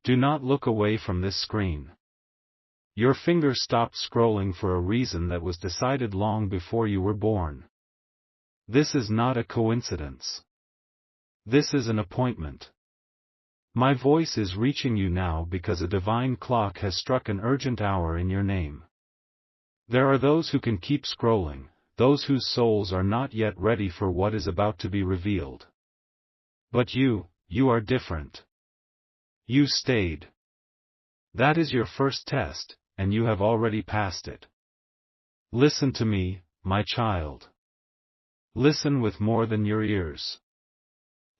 Do not look away from this screen. Your finger stopped scrolling for a reason that was decided long before you were born. This is not a coincidence. This is an appointment. My voice is reaching you now because a divine clock has struck an urgent hour in your name. There are those who can keep scrolling, those whose souls are not yet ready for what is about to be revealed. But you are different. You stayed. That is your first test, and you have already passed it. Listen to me, my child. Listen with more than your ears.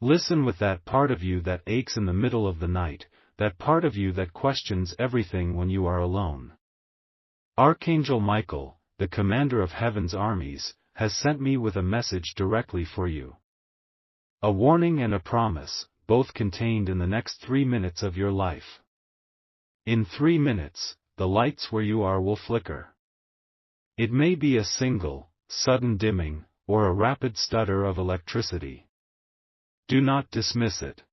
Listen with that part of you that aches in the middle of the night, that part of you that questions everything when you are alone. Archangel Michael, the commander of heaven's armies, has sent me with a message directly for you. A warning and a promise, both contained in the next 3 minutes of your life. In 3 minutes, the lights where you are will flicker. It may be a single, sudden dimming, or a rapid stutter of electricity. Do not dismiss it.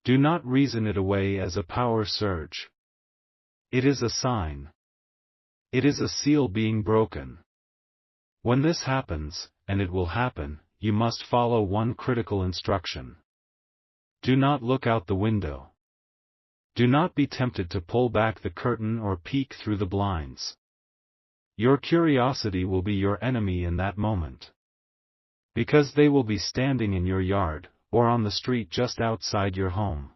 Do not reason it away as a power surge. It is a sign. It is a seal being broken. When this happens, and it will happen, you must follow one critical instruction. Do not look out the window. Do not be tempted to pull back the curtain or peek through the blinds. Your curiosity will be your enemy in that moment. Because they will be standing in your yard, or on the street just outside your home.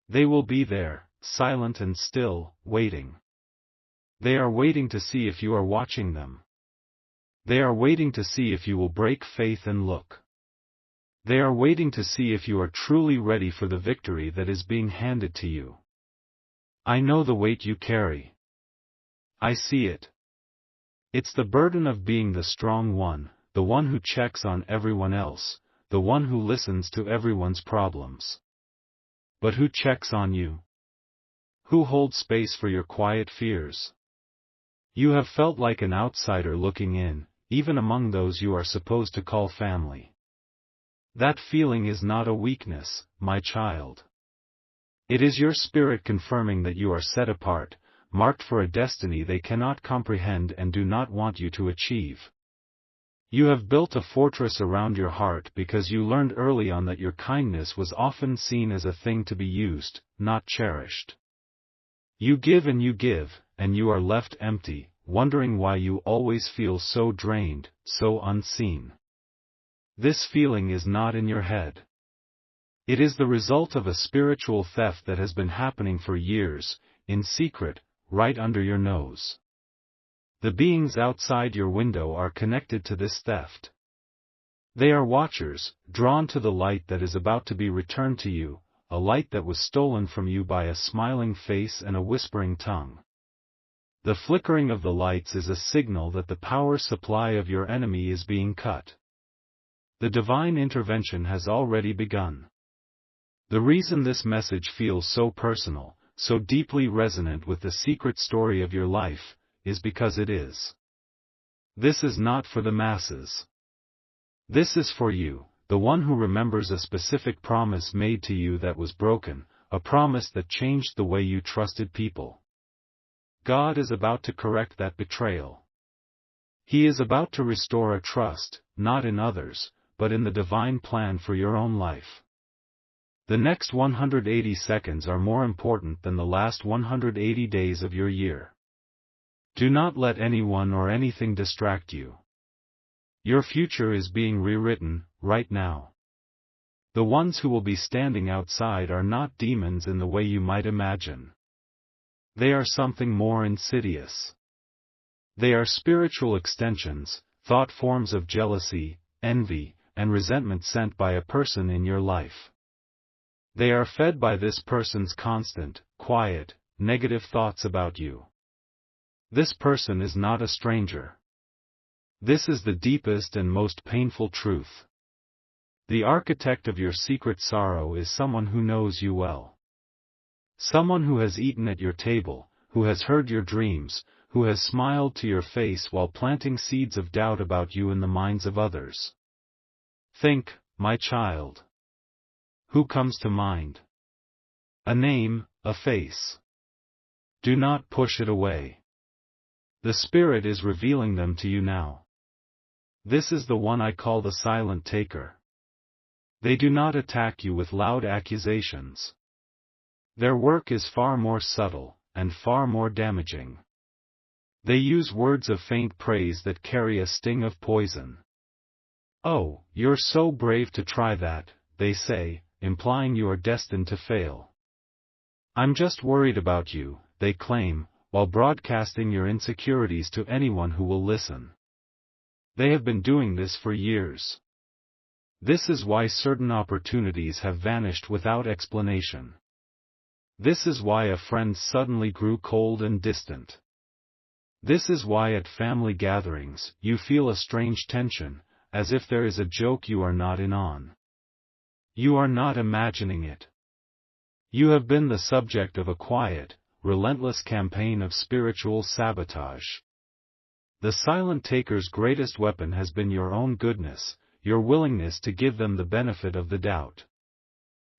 They will be there, silent and still, waiting. They are waiting to see if you are watching them. They are waiting to see if you will break faith and look. They are waiting to see if you are truly ready for the victory that is being handed to you. I know the weight you carry. I see it. It's the burden of being the strong one, the one who checks on everyone else, the one who listens to everyone's problems. But who checks on you? Who holds space for your quiet fears? You have felt like an outsider looking in, even among those you are supposed to call family. That feeling is not a weakness, my child. It is your spirit confirming that you are set apart, marked for a destiny they cannot comprehend and do not want you to achieve. You have built a fortress around your heart because you learned early on that your kindness was often seen as a thing to be used, not cherished. You give, and you are left empty, wondering why you always feel so drained, so unseen. This feeling is not in your head. It is the result of a spiritual theft that has been happening for years, in secret, right under your nose. The beings outside your window are connected to this theft. They are watchers, drawn to the light that is about to be returned to you, a light that was stolen from you by a smiling face and a whispering tongue. The flickering of the lights is a signal that the power supply of your enemy is being cut. The divine intervention has already begun. The reason this message feels so personal, so deeply resonant with the secret story of your life, is because it is. This is not for the masses. This is for you, the one who remembers a specific promise made to you that was broken, a promise that changed the way you trusted people. God is about to correct that betrayal. He is about to restore a trust, not in others, but in the divine plan for your own life. The next 180 seconds are more important than the last 180 days of your year. Do not let anyone or anything distract you. Your future is being rewritten, right now. The ones who will be standing outside are not demons in the way you might imagine. They are something more insidious. They are spiritual extensions, thought forms of jealousy, envy, and resentment sent by a person in your life. They are fed by this person's constant, quiet, negative thoughts about you. This person is not a stranger. This is the deepest and most painful truth. The architect of your secret sorrow is someone who knows you well. Someone who has eaten at your table, who has heard your dreams, who has smiled to your face while planting seeds of doubt about you in the minds of others. Think, my child. Who comes to mind? A name, a face. Do not push it away. The Spirit is revealing them to you now. This is the one I call the silent taker. They do not attack you with loud accusations. Their work is far more subtle, and far more damaging. They use words of faint praise that carry a sting of poison. "Oh, you're so brave to try that," they say, implying you are destined to fail. "I'm just worried about you," they claim, while broadcasting your insecurities to anyone who will listen. They have been doing this for years. This is why certain opportunities have vanished without explanation. This is why a friend suddenly grew cold and distant. This is why at family gatherings, you feel a strange tension, as if there is a joke you are not in on. You are not imagining it. You have been the subject of a quiet, relentless campaign of spiritual sabotage. The silent taker's greatest weapon has been your own goodness, your willingness to give them the benefit of the doubt.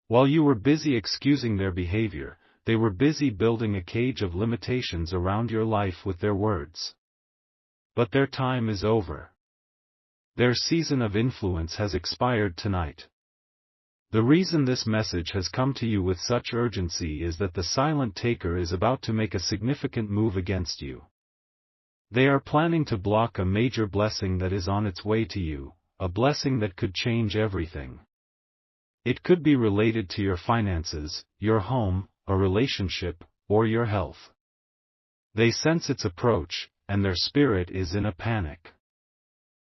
While you were busy excusing their behavior, they were busy building a cage of limitations around your life with their words. But their time is over. Their season of influence has expired tonight. The reason this message has come to you with such urgency is that the silent taker is about to make a significant move against you. They are planning to block a major blessing that is on its way to you, a blessing that could change everything. It could be related to your finances, your home, a relationship, or your health. They sense its approach, and their spirit is in a panic.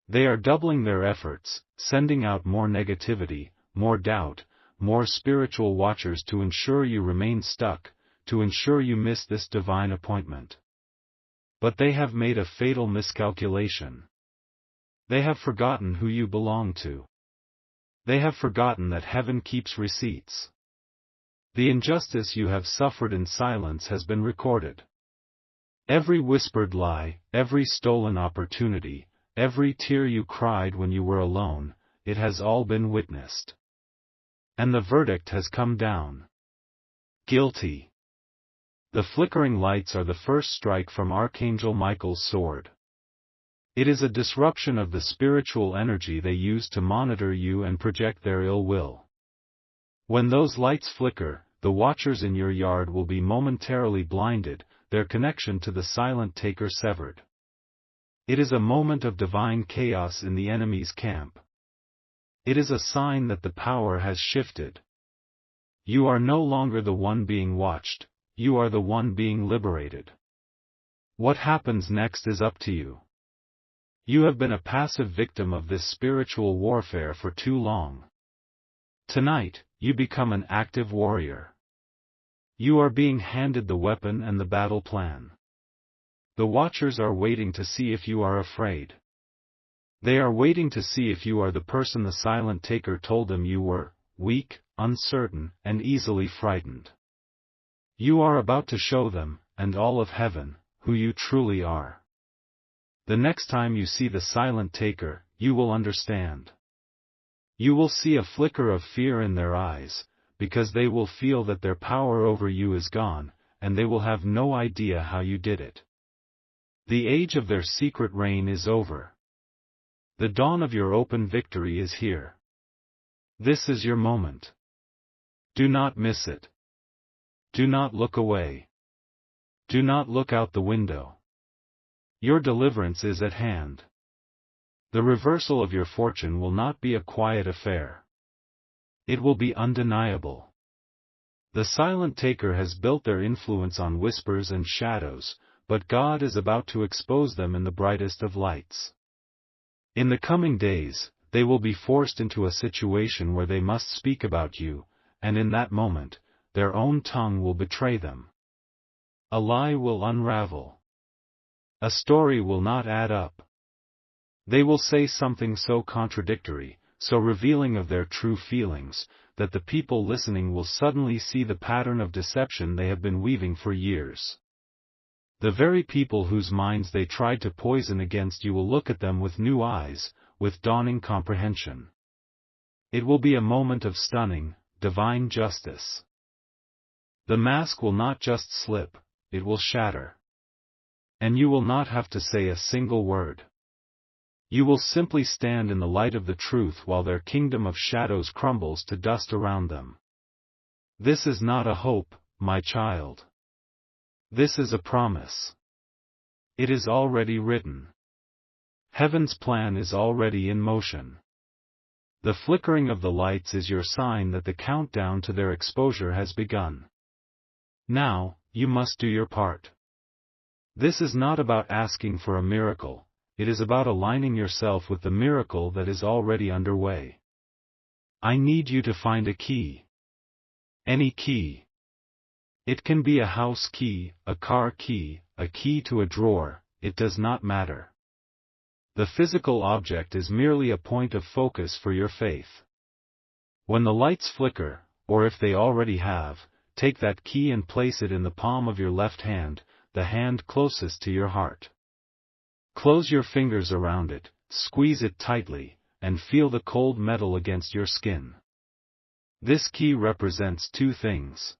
They are doubling their efforts, sending out more negativity, more doubt, more spiritual watchers to ensure you remain stuck, to ensure you miss this divine appointment. But they have made a fatal miscalculation. They have forgotten who you belong to. They have forgotten that heaven keeps receipts. The injustice you have suffered in silence has been recorded. Every whispered lie, every stolen opportunity, every tear you cried when you were alone, it has all been witnessed. And the verdict has come down. Guilty. The flickering lights are the first strike from Archangel Michael's sword. It is a disruption of the spiritual energy they use to monitor you and project their ill will. When those lights flicker, the watchers in your yard will be momentarily blinded, their connection to the silent taker severed. It is a moment of divine chaos in the enemy's camp. It is a sign that the power has shifted. You are no longer the one being watched, you are the one being liberated. What happens next is up to you. You have been a passive victim of this spiritual warfare for too long. Tonight, you become an active warrior. You are being handed the weapon and the battle plan. The watchers are waiting to see if you are afraid. They are waiting to see if you are the person the silent taker told them you were, weak, uncertain, and easily frightened. You are about to show them, and all of heaven, who you truly are. The next time you see the silent taker, you will understand. You will see a flicker of fear in their eyes, because they will feel that their power over you is gone, and they will have no idea how you did it. The age of their secret reign is over. The dawn of your open victory is here. This is your moment. Do not miss it. Do not look away. Do not look out the window. Your deliverance is at hand. The reversal of your fortune will not be a quiet affair. It will be undeniable. The silent taker has built their influence on whispers and shadows, but God is about to expose them in the brightest of lights. In the coming days, they will be forced into a situation where they must speak about you, and in that moment, their own tongue will betray them. A lie will unravel. A story will not add up. They will say something so contradictory, so revealing of their true feelings, that the people listening will suddenly see the pattern of deception they have been weaving for years. The very people whose minds they tried to poison against you will look at them with new eyes, with dawning comprehension. It will be a moment of stunning, divine justice. The mask will not just slip, it will shatter. And you will not have to say a single word. You will simply stand in the light of the truth while their kingdom of shadows crumbles to dust around them. This is not a hope, my child. This is a promise. It is already written. Heaven's plan is already in motion. The flickering of the lights is your sign that the countdown to their exposure has begun. Now, you must do your part. This is not about asking for a miracle, it is about aligning yourself with the miracle that is already underway. I need you to find a key. Any key. It can be a house key, a car key, a key to a drawer, it does not matter. The physical object is merely a point of focus for your faith. When the lights flicker, or if they already have, take that key and place it in the palm of your left hand, the hand closest to your heart. Close your fingers around it, squeeze it tightly, and feel the cold metal against your skin. This key represents two things.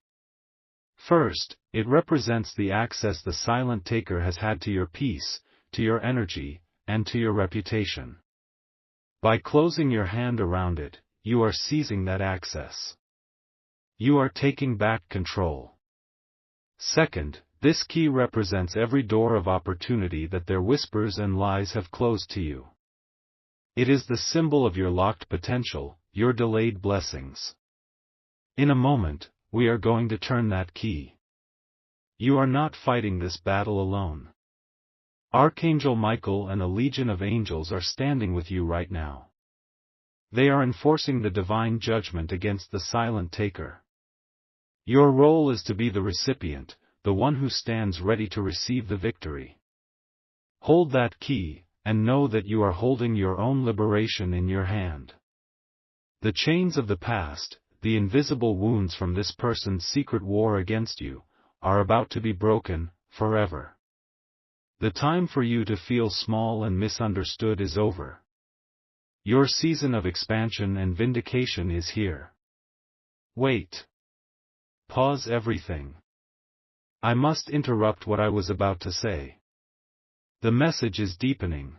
First, it represents the access the silent taker has had to your peace, to your energy, and to your reputation. By closing your hand around it, you are seizing that access. You are taking back control. Second, this key represents every door of opportunity that their whispers and lies have closed to you. It is the symbol of your locked potential, your delayed blessings. In a moment, we are going to turn that key. You are not fighting this battle alone. Archangel Michael and a legion of angels are standing with you right now. They are enforcing the divine judgment against the silent taker. Your role is to be the recipient, the one who stands ready to receive the victory. Hold that key, and know that you are holding your own liberation in your hand. The chains of the past, the invisible wounds from this person's secret war against you, are about to be broken, forever. The time for you to feel small and misunderstood is over. Your season of expansion and vindication is here. Wait. Pause everything. I must interrupt what I was about to say. The message is deepening.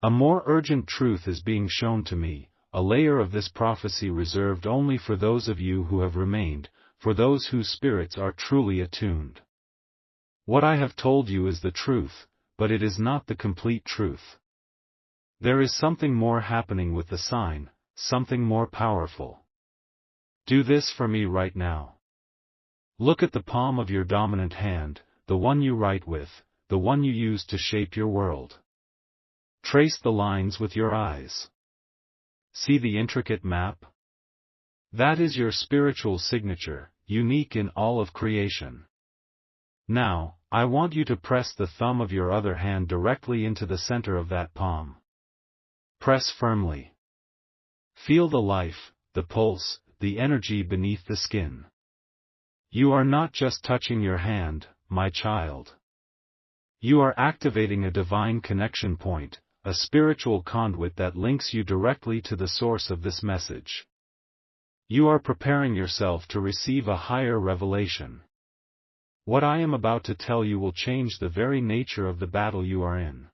A more urgent truth is being shown to me, a layer of this prophecy reserved only for those of you who have remained, for those whose spirits are truly attuned. What I have told you is the truth, but it is not the complete truth. There is something more happening with the sign, something more powerful. Do this for me right now. Look at the palm of your dominant hand, the one you write with, the one you use to shape your world. Trace the lines with your eyes. See the intricate map? That is your spiritual signature, unique in all of creation. Now, I want you to press the thumb of your other hand directly into the center of that palm. Press firmly. Feel the life, the pulse, the energy beneath the skin. You are not just touching your hand, my child. You are activating a divine connection point, a spiritual conduit that links you directly to the source of this message. You are preparing yourself to receive a higher revelation. What I am about to tell you will change the very nature of the battle you are in.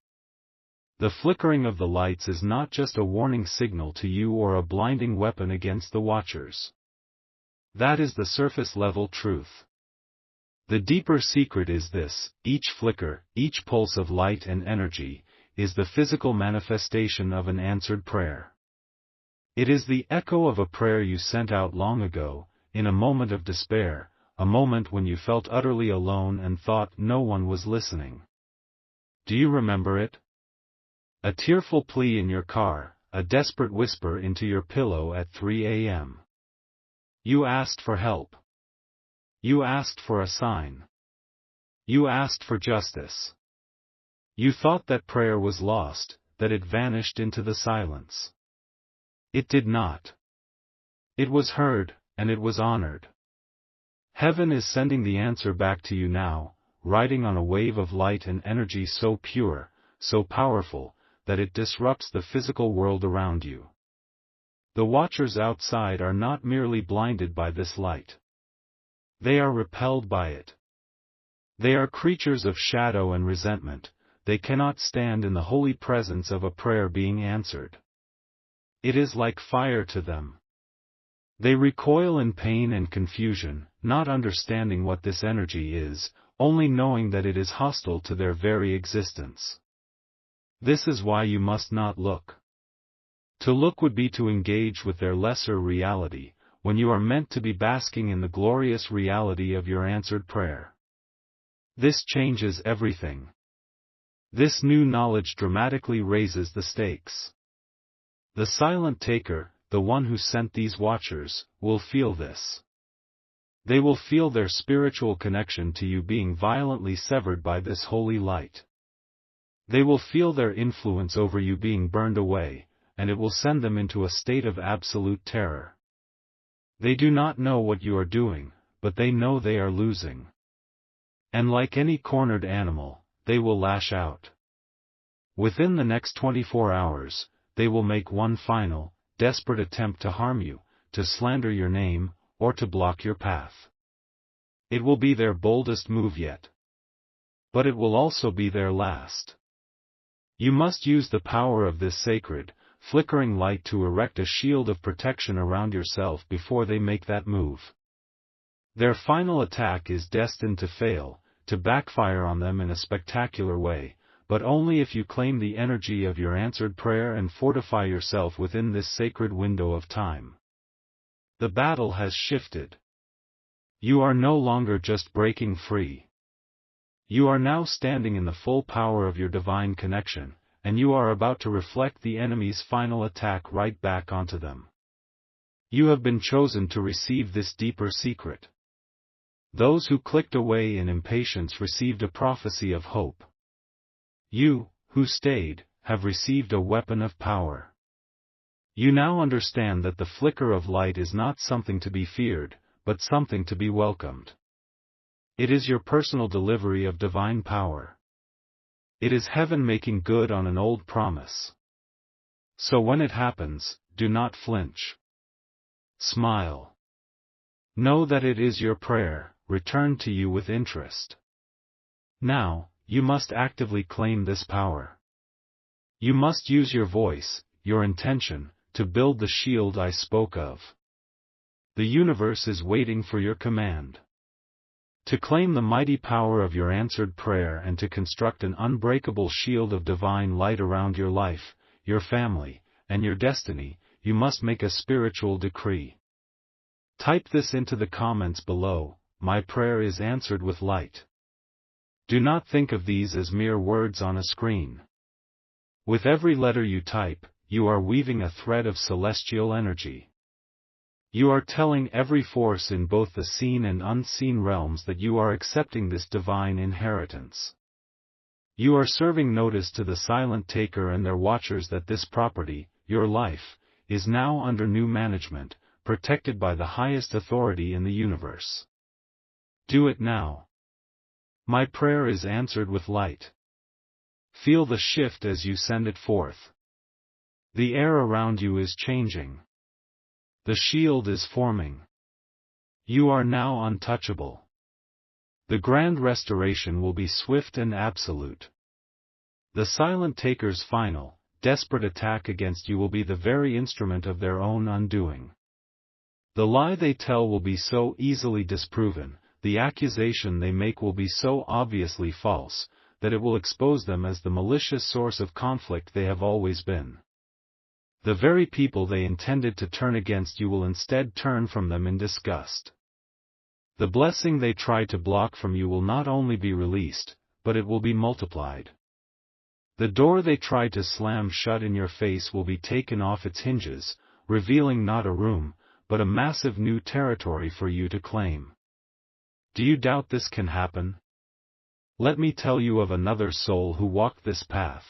The flickering of the lights is not just a warning signal to you or a blinding weapon against the watchers. That is the surface-level truth. The deeper secret is this: each flicker, each pulse of light and energy, is the physical manifestation of an answered prayer. It is the echo of a prayer you sent out long ago, in a moment of despair, a moment when you felt utterly alone and thought no one was listening. Do you remember it? A tearful plea in your car, a desperate whisper into your pillow at 3 a.m. You asked for help. You asked for a sign. You asked for justice. You thought that prayer was lost, that it vanished into the silence. It did not. It was heard, and it was honored. Heaven is sending the answer back to you now, riding on a wave of light and energy so pure, so powerful, that it disrupts the physical world around you. The watchers outside are not merely blinded by this light. They are repelled by it. They are creatures of shadow and resentment. They cannot stand in the holy presence of a prayer being answered. It is like fire to them. They recoil in pain and confusion, not understanding what this energy is, only knowing that it is hostile to their very existence. This is why you must not look. To look would be to engage with their lesser reality, when you are meant to be basking in the glorious reality of your answered prayer. This changes everything. This new knowledge dramatically raises the stakes. The silent taker, the one who sent these watchers, will feel this. They will feel their spiritual connection to you being violently severed by this holy light. They will feel their influence over you being burned away, and it will send them into a state of absolute terror. They do not know what you are doing, but they know they are losing. And like any cornered animal, they will lash out. Within the next 24 hours, they will make one final, desperate attempt to harm you, to slander your name, or to block your path. It will be their boldest move yet. But it will also be their last. You must use the power of this sacred, flickering light to erect a shield of protection around yourself before they make that move. Their final attack is destined to fail, to backfire on them in a spectacular way, but only if you claim the energy of your answered prayer and fortify yourself within this sacred window of time. The battle has shifted. You are no longer just breaking free. You are now standing in the full power of your divine connection, and you are about to reflect the enemy's final attack right back onto them. You have been chosen to receive this deeper secret. Those who clicked away in impatience received a prophecy of hope. You, who stayed, have received a weapon of power. You now understand that the flicker of light is not something to be feared, but something to be welcomed. It is your personal delivery of divine power. It is heaven making good on an old promise. So when it happens, do not flinch. Smile. Know that it is your prayer, returned to you with interest. Now, you must actively claim this power. You must use your voice, your intention, to build the shield I spoke of. The universe is waiting for your command. To claim the mighty power of your answered prayer and to construct an unbreakable shield of divine light around your life, your family, and your destiny, you must make a spiritual decree. Type this into the comments below: my prayer is answered with light. Do not think of these as mere words on a screen. With every letter you type, you are weaving a thread of celestial energy. You are telling every force in both the seen and unseen realms that you are accepting this divine inheritance. You are serving notice to the silent taker and their watchers that this property, your life, is now under new management, protected by the highest authority in the universe. Do it now. My prayer is answered with light. Feel the shift as you send it forth. The air around you is changing. The shield is forming. You are now untouchable. The grand restoration will be swift and absolute. The silent taker's final, desperate attack against you will be the very instrument of their own undoing. The lie they tell will be so easily disproven, the accusation they make will be so obviously false, that it will expose them as the malicious source of conflict they have always been. The very people they intended to turn against you will instead turn from them in disgust. The blessing they tried to block from you will not only be released, but it will be multiplied. The door they tried to slam shut in your face will be taken off its hinges, revealing not a room, but a massive new territory for you to claim. Do you doubt this can happen? Let me tell you of another soul who walked this path.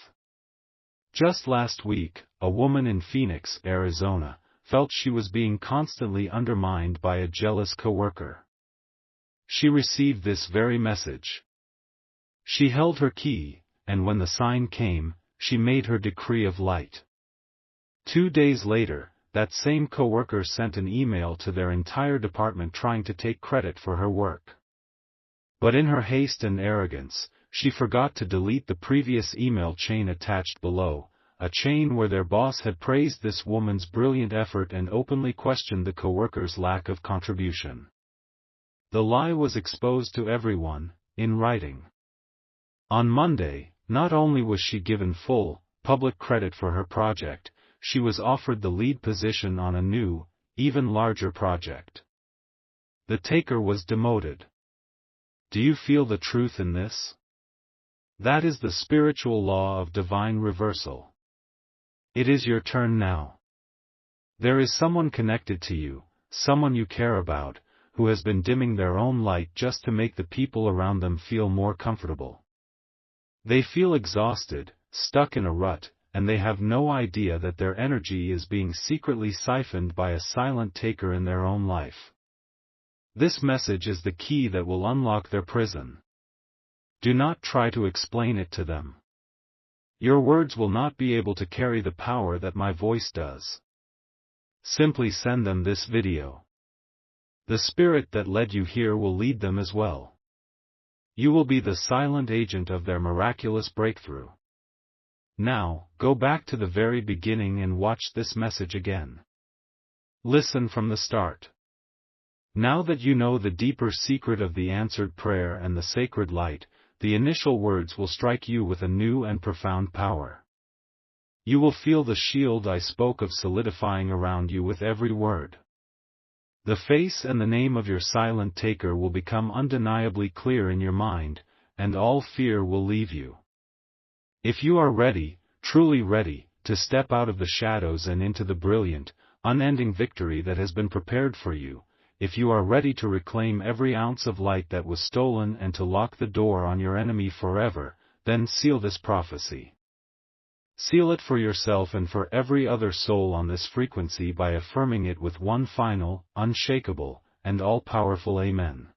Just last week, a woman in Phoenix, Arizona, felt she was being constantly undermined by a jealous coworker. She received this very message. She held her key, and when the sign came, she made her decree of light. 2 days later, that same coworker sent an email to their entire department trying to take credit for her work. But in her haste and arrogance, she forgot to delete the previous email chain attached below, a chain where their boss had praised this woman's brilliant effort and openly questioned the coworker's lack of contribution. The lie was exposed to everyone, in writing. On Monday, not only was she given full, public credit for her project, she was offered the lead position on a new, even larger project. The taker was demoted. Do you feel the truth in this? That is the spiritual law of divine reversal. It is your turn now. There is someone connected to you, someone you care about, who has been dimming their own light just to make the people around them feel more comfortable. They feel exhausted, stuck in a rut, and they have no idea that their energy is being secretly siphoned by a silent taker in their own life. This message is the key that will unlock their prison. Do not try to explain it to them. Your words will not be able to carry the power that my voice does. Simply send them this video. The spirit that led you here will lead them as well. You will be the silent agent of their miraculous breakthrough. Now, go back to the very beginning and watch this message again. Listen from the start. Now that you know the deeper secret of the answered prayer and the sacred light, the initial words will strike you with a new and profound power. You will feel the shield I spoke of solidifying around you with every word. The face and the name of your silent taker will become undeniably clear in your mind, and all fear will leave you. If you are ready, truly ready, to step out of the shadows and into the brilliant, unending victory that has been prepared for you, if you are ready to reclaim every ounce of light that was stolen and to lock the door on your enemy forever, then seal this prophecy. Seal it for yourself and for every other soul on this frequency by affirming it with one final, unshakable, and all-powerful Amen.